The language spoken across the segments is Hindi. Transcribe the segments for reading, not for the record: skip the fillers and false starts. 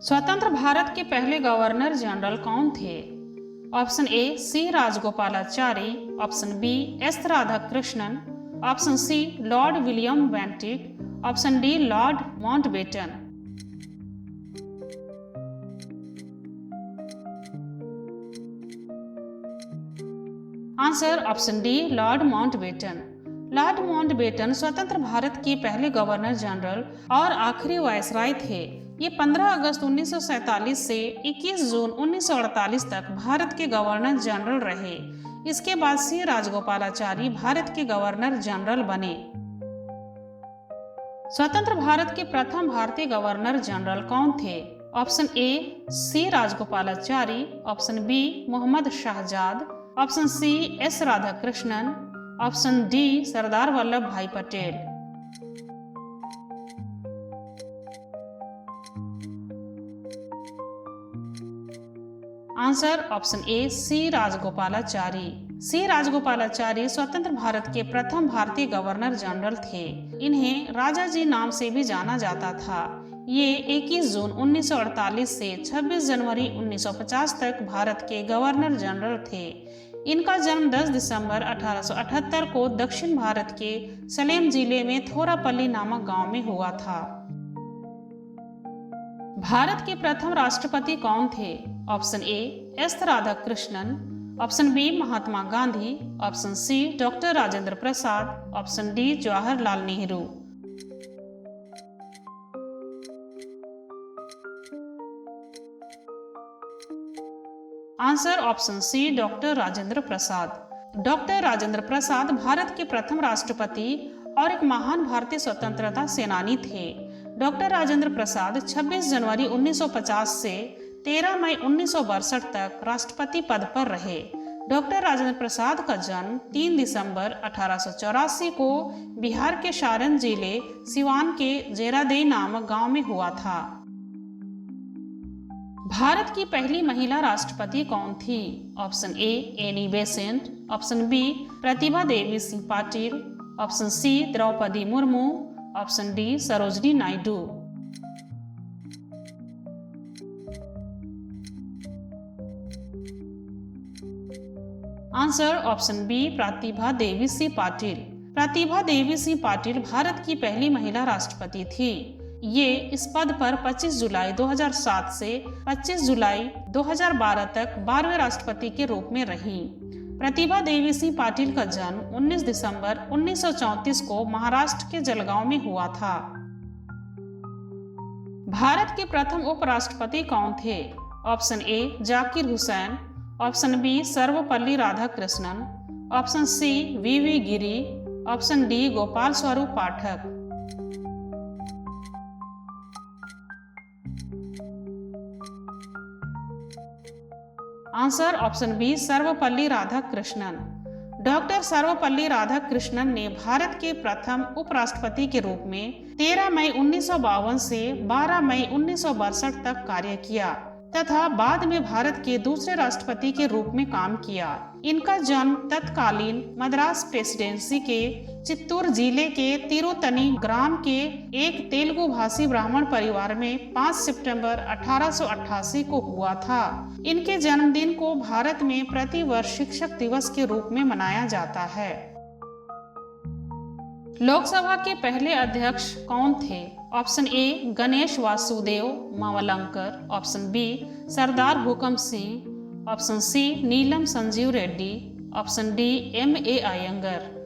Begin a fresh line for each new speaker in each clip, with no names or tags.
स्वतंत्र भारत के पहले गवर्नर जनरल कौन थे? Option A C Rajagopalachari, option B S Radhakrishnan, option C Lord William Bentinck, option D Lord Mountbatten. Answer option D Lord Mountbatten. Lord Mountbatten स्वतंत्र भारत के पहले गवर्नर जनरल और आखिरी वायसराय थे। ये 15 अगस्त 1947 से 21 जून 1948 तक भारत के गवर्नर जनरल रहे। इसके बाद सी राजगोपालाचारी भारत के गवर्नर जनरल बने। स्वतंत्र भारत के प्रथम भारतीय गवर्नर जनरल कौन थे? Option A C Rajagopalachari, option B Mohammad Shahzad, option C S Radhakrishnan, option D Sardar Vallabh Bhai Patel. Answer option A C Rajagopalachari. C Rajagopalachari स्वतंत्र भारत के प्रथम भारतीय गवर्नर जनरल थे। इन्हें राजा जी नाम से भी जाना जाता था। ये 21 जून 1948 से 26 जनवरी 1950 तक भारत के गवर्नर जनरल थे। इनका जन्म 10 दिसंबर 1878 को दक्षिण भारत के सलेम जिले में थोरापल्ली नामक गांव में हुआ था। भारत के प्रथम राष्ट्रपति कौन थे? Option A S Radhakrishnan, option B Mahatma Gandhi, option C doctor Rajendra Prasad, option D Jawaharlal Nehru. Answer option C doctor Rajendra Prasad. Doctor Rajendra Prasad Bharat के प्रथम राष्ट्रपति और एक महान भारतीय स्वतंत्रता सेनानी थे। डॉक्टर राजेंद्र प्रसाद 26 जनवरी 1950 से 13 मई 1962 तक राष्ट्रपति पद पर रहे। डॉक्टर राजेंद्र प्रसाद का जन्म 3 दिसंबर 1884 को बिहार के सारण जिले सिवान के जेरादेई नामक गांव में हुआ था। भारत की पहली महिला राष्ट्रपति कौन थी? Option A Annie Besant, option B Pratibha Devi Singh Patil, option C Draupadi Murmu, option D Sarojini Naidu. Answer option B Pratibha Devi Singh Patil. Pratibha Devi Singh Patil Bharat की पहली महिला राष्ट्रपति थी। ये इस पद पर 25 जुलाई 2007 से 25 जुलाई 2012 तक 12वें राष्ट्रपति के रूप में रहीं। प्रतिभा देवी सिंह पाटिल का जन्म 19 दिसंबर 1934 को महाराष्ट्र के जलगांव में हुआ था। भारत के प्रथम उपराष्ट्रपति कौन थे? Option A Zakir Hussain, option B Sarvepalli Radhakrishnan, option C V Giri, option D Gopal Swarup Pathak. Answer option B Sarvepalli Radhakrishnan. Doctor Sarvepalli Radhakrishnan ने भारत के प्रथम उपराष्ट्रपति के रूप में 13 मई 1952 से 12 मई 1962 तक कार्य किया तथा बाद में भारत के दूसरे राष्ट्रपति के रूप में काम किया। इनका जन्म तत्कालीन मद्रास प्रेसिडेंसी के चित्तूर जिले के तिरुतनी ग्राम के एक तेलुगु भाषी ब्राह्मण परिवार में 5 सितंबर 1888 को हुआ था। इनके जन्मदिन को भारत में प्रति वर्ष शिक्षक दिवस के रूप में मनाया जाता है। लोकसभा के पहले अध्यक्ष कौन थे? Option A Ganesh Vasudev Mavalankar, option B Sardar Hukam Singh, option C Neelam Sanjiva Reddy, option D M.A. Ayyangar.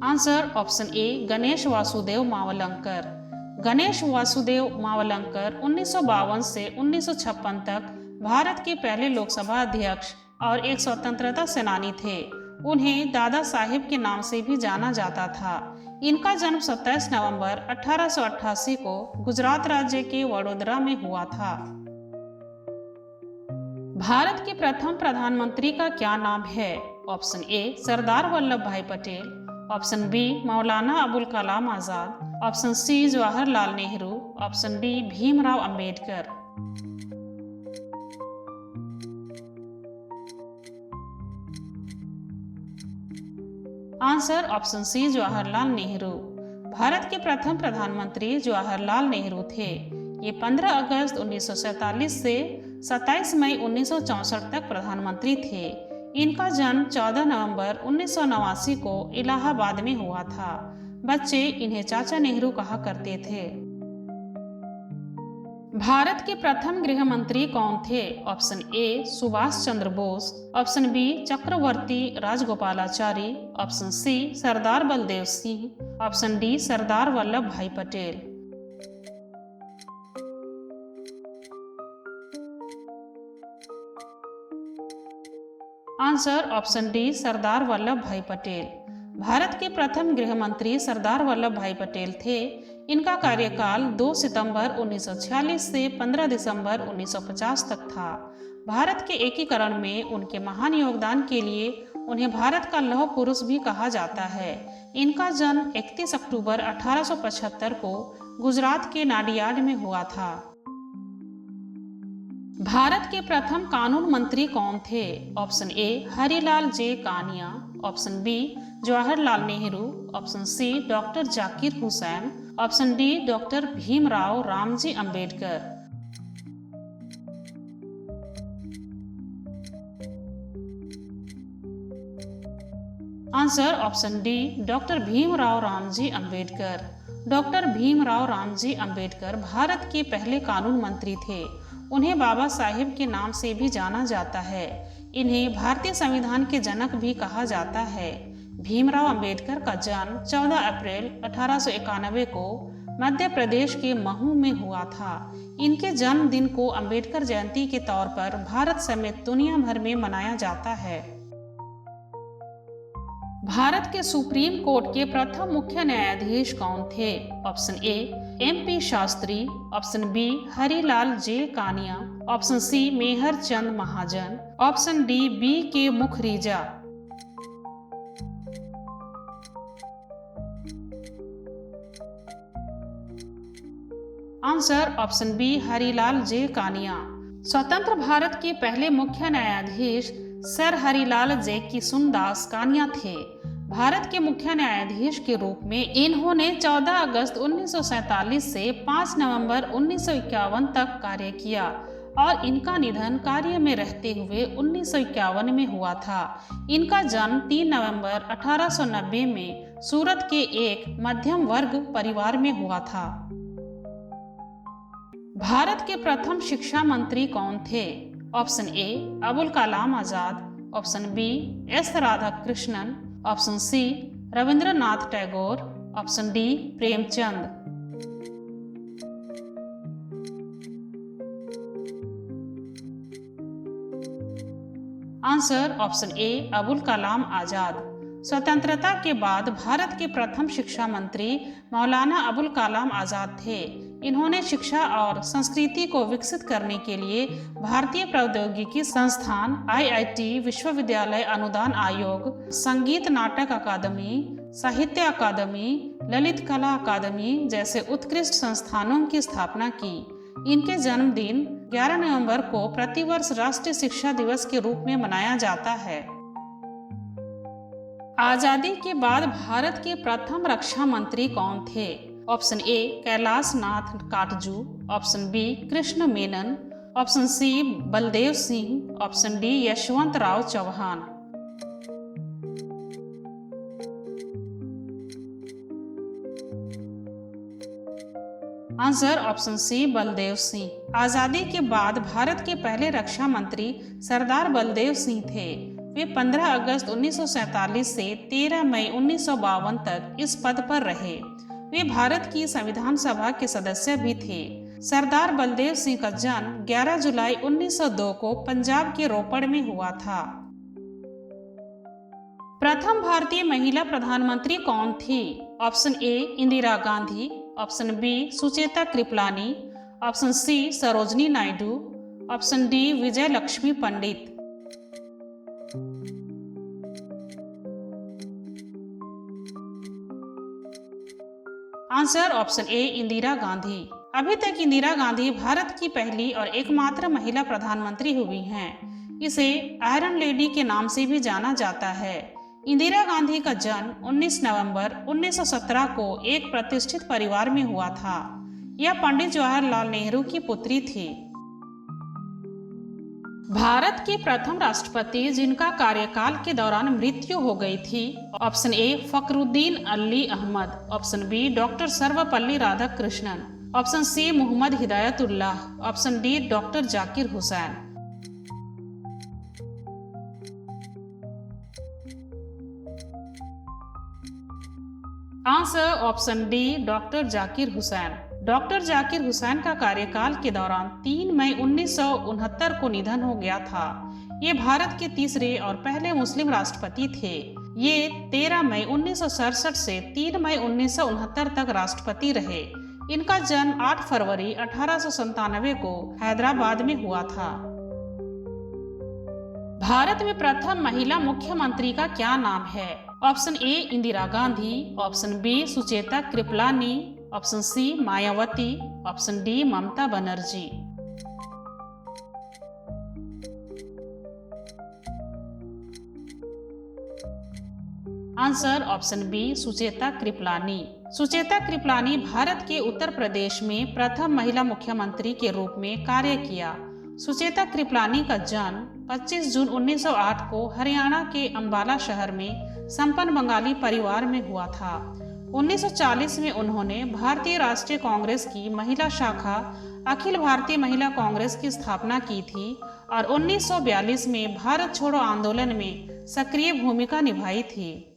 Answer option A Ganesh Vasudev Mavalankar. Ganesh Vasudev Mavalankar 1952 से 1956 तक भारत के पहले लोकसभा अध्यक्ष और एक स्वतंत्रता सेनानी थे। उन्हें दादा साहेब के नाम से भी जाना जाता था। इनका जन्म 27 नवंबर 1888 को गुजरात राज्य के वडोदरा में हुआ था। भारत के प्रथम प्रधानमंत्री का क्या नाम है? ऑप्शन ए सरदार Vallabh Bhai Patel, option B Maulana Abul Kalam Azad, option C Jawaharlal Nehru, option D Bhimrao Ambedkar. Answer option C Jawaharlal Nehru. Bharat के प्रथम प्रधानमंत्री जवाहरलाल नेहरू थे। ये 15 अगस्त 1947 से 27 मई 1964 तक प्रधानमंत्री थे। इनका जन्म 14 नवंबर 1989 को इलाहाबाद में हुआ था। बच्चे इन्हें चाचा नेहरू कहा करते थे। भारत के प्रथम गृह मंत्री कौन थे? Option A Subhash Chandra Bose, option B Chakravarti Rajagopalachari, option C Sardar Baldev Singh, option D Sardar Vallabh Bhai Patel. Answer option D Sardar Vallabh Bhai Patel. Bharat के प्रथम गृह मंत्री सरदार वल्लभ भाई पटेल थे। इनका कार्यकाल 2 सितंबर 1946 से 15 दिसंबर 1950 तक था। भारत के एकीकरण में उनके महान योगदान के लिए उन्हें भारत का लौह पुरुष भी कहा जाता है। इनका जन्म 31 अक्टूबर 1875 को गुजरात के नाडियाड में हुआ था। भारत के प्रथम कानून मंत्री कौन थे? Option A Harilal J Kania, option B Jawaharlal Nehru, option C doctor Zakir Hussain, option D doctor Bhimrao Ramji Ambedkar. Answer option D doctor Bhimrao Ramji Ambedkar. Doctor Bhimrao Ramji Ambedkar भारत के पहले कानून मंत्री थे। उन्हें बाबा साहेब के नाम से भी जाना जाता है। इन्हें भारतीय संविधान के जनक भी कहा जाता है। भीमराव अंबेडकर का जन्म 14 अप्रैल 1891 को मध्य प्रदेश के महू में हुआ था। इनके जन्मदिन को अंबेडकर जयंती के तौर पर भारत समेत दुनिया भर में मनाया जाता है। भारत के सुप्रीम कोर्ट के प्रथम मुख्य न्यायाधीश कौन थे? Option A MP Shastri, option B Harilal J Kania, option C Mehr Chand Mahajan, option D BK Mukherjea. Answer option B Harilal J Kania. स्वतंत्र भारत के पहले मुख्य न्यायाधीश सर हरिलाल जे किशुनदास कानिया थे। भारत के मुख्य न्यायाधीश के रूप में इन्होंने 14 अगस्त 1947 से 5 नवंबर 1951 तक कार्य किया और इनका निधन कार्य में रहते हुए 1951 में हुआ था। इनका जन्म 3 नवंबर 1890 में सूरत के एक मध्यम वर्ग परिवार में हुआ था। भारत के प्रथम शिक्षा मंत्री कौन थे? Option A Abul Kalam Azad, option B S Radhakrishnan, option C Rabindranath Tagore, option D Premchand. Answer option A Abul Kalam Azad. स्वतंत्रता के बाद भारत के प्रथम शिक्षा मंत्री मौलाना अबुल कलाम आजाद थे। इन्होंने शिक्षा और संस्कृति को विकसित करने के लिए भारतीय प्रौद्योगिकी संस्थान, IIT, विश्वविद्यालय अनुदान आयोग, संगीत नाटक अकादमी, साहित्य अकादमी, ललित कला अकादमी जैसे उत्कृष्ट संस्थानों की स्थापना की। इनके जन्मदिन 11 नवंबर को प्रतिवर्ष राष्ट्रीय शिक्षा दिवस के रूप में मनाया जाता है। आजादी के बाद भारत के प्रथम रक्षा मंत्री कौन थे? Option A Kailash Nath Katju, option B Krishna Menon, option C Baldev Singh, option D Yashwant Rao Chavan. Answer option C Baldev Singh. आजादी के बाद भारत के पहले रक्षा मंत्री सरदार बलदेव सिंह थे। वे 15 अगस्त 1947 से 13 मई 1952 तक इस पद पर रहे। वे भारत की संविधान सभा के सदस्य भी थे। सरदार बलदेव सिंह का जन्म 11 जुलाई 1902 को पंजाब के रोपड़ में हुआ था। प्रथम भारतीय महिला प्रधानमंत्री कौन थी? Option A Indira Gandhi, option B Sucheta Kripalani, option C Sarojini Naidu, option D Vijay Lakshmi Pandit. Answer option A Indira Gandhi. अभी तक इंदिरा गांधी भारत की पहली और एकमात्र महिला प्रधानमंत्री हुई हैं। इसे आयरन लेडी के नाम से भी जाना जाता है। इंदिरा गांधी का जन्म 19 नवंबर 1917 को एक प्रतिष्ठित परिवार में हुआ था। यह पंडित जवाहरलाल नेहरू की पुत्री थी। भारत के प्रथम राष्ट्रपति जिनका कार्यकाल के दौरान मृत्यु हो गई थी। Option A Fakhruddin Ali Ahmed, option B doctor Sarvepalli Radhakrishnan, option C Mohammad Hidayatullah, option D doctor Zakir Hussain. Answer option D doctor Zakir Hussain. Doctor Zakir Hussain का कार्यकाल के दौरान 3 मई 1969 को निधन हो गया था। ये भारत के तीसरे और पहले मुस्लिम राष्ट्रपति थे। ये 13 मई 1967 से 3 मई 1969 तक राष्ट्रपति रहे। इनका जन्म 8 फरवरी 1897 को हैदराबाद में हुआ था। भारत में प्रथम महिला मुख्यमंत्री का क्या नाम है? Option A Indira Gandhi, option B Sucheta Kripalani, option C Mayawati, option D Mamata Banerjee. Answer option B Sucheta Kripalani. Sucheta Kripalani Bharat के उत्तर प्रदेश में प्रथम महिला मुख्यमंत्री के रूप में कार्य किया। सुचेता कृपलानी का जन्म 25 जून 1908 को हरियाणा के अंबाला शहर में संपन्न बंगाली परिवार में हुआ था। 1940 में उन्होंने भारतीय राष्ट्रीय कांग्रेस की महिला शाखा अखिल भारतीय महिला कांग्रेस की स्थापना की थी और 1942 में भारत छोड़ो आंदोलन में सक्रिय भूमिका निभाई थी।